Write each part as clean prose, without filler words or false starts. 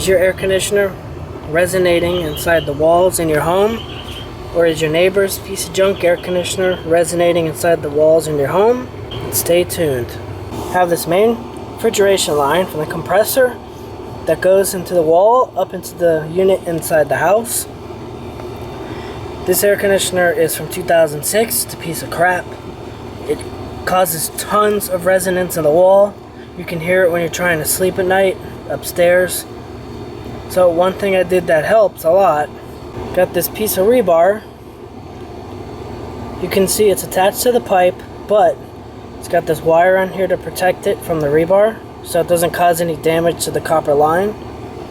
Is your air conditioner resonating inside the walls in your home? Or is your neighbor's piece of junk air conditioner resonating inside the walls in your home? Stay tuned. I have this main refrigeration line from the compressor that goes into the wall up into the unit inside the house. This air conditioner is from 2006. It's a piece of crap. It causes tons of resonance in the wall. You can hear it when you're trying to sleep at night upstairs. So one thing I did that helps a lot, got this piece of rebar. You can see it's attached to the pipe, but it's got this wire on here to protect it from the rebar so it doesn't cause any damage to the copper line,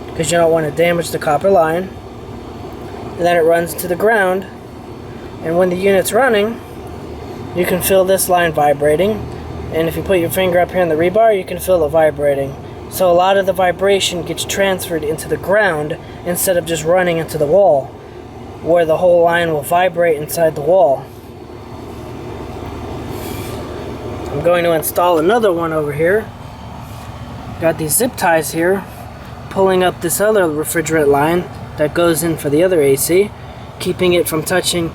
because you don't want to damage the copper line. And then it runs to the ground, and when the unit's running, you can feel this line vibrating, and if you put your finger up here in the rebar, you can feel it vibrating. So a lot of the vibration gets transferred into the ground instead of just running into the wall, where the whole line will vibrate inside the wall. I'm going to install another one over here. Got these zip ties here pulling up this other refrigerant line that goes in for the other AC, keeping it from touching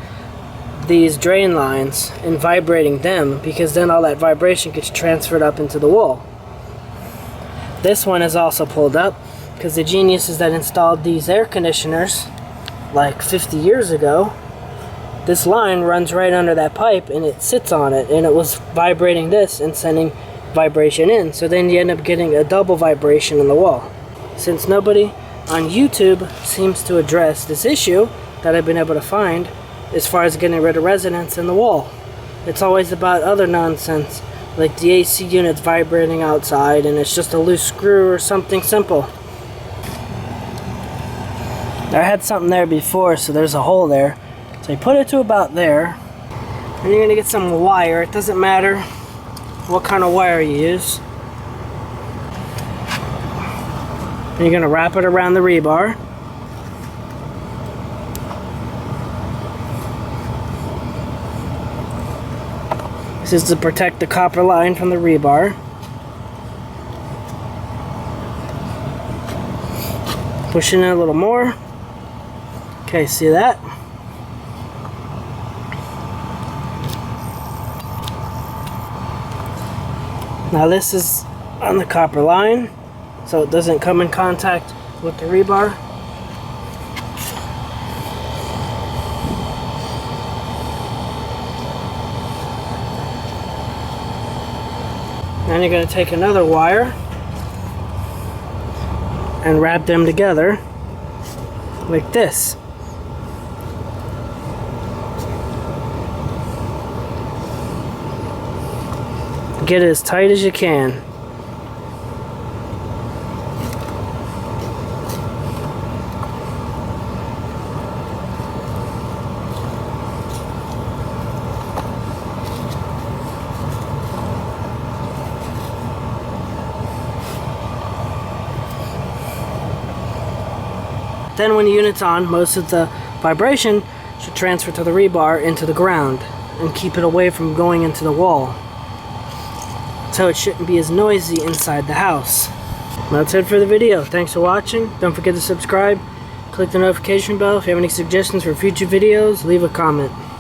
these drain lines and vibrating them, because then all that vibration gets transferred up into the wall. This one is also pulled up because the geniuses that installed these air conditioners like 50 years ago, this line runs right under that pipe and it sits on it, and it was vibrating this and sending vibration in, so then you end up getting a double vibration in the wall. Since nobody on YouTube seems to address this issue that I've been able to find as far as getting rid of resonance in the wall, it's always about other nonsense like the AC unit's vibrating outside and it's just a loose screw or something simple. I had something there before, so there's a hole there. So you put it to about there, and you're gonna get some wire. It doesn't matter what kind of wire you use. And you're gonna wrap it around the rebar. This is to protect the copper line from the rebar. Push in a little more. Okay, see that? Now this is on the copper line, so it doesn't come in contact with the rebar. Then you're going to take another wire and wrap them together like this. Get it as tight as you can. Then when the unit's on, most of the vibration should transfer to the rebar into the ground and keep it away from going into the wall. So it shouldn't be as noisy inside the house. That's it for the video. Thanks for watching. Don't forget to subscribe. Click the notification bell. If you have any suggestions for future videos, leave a comment.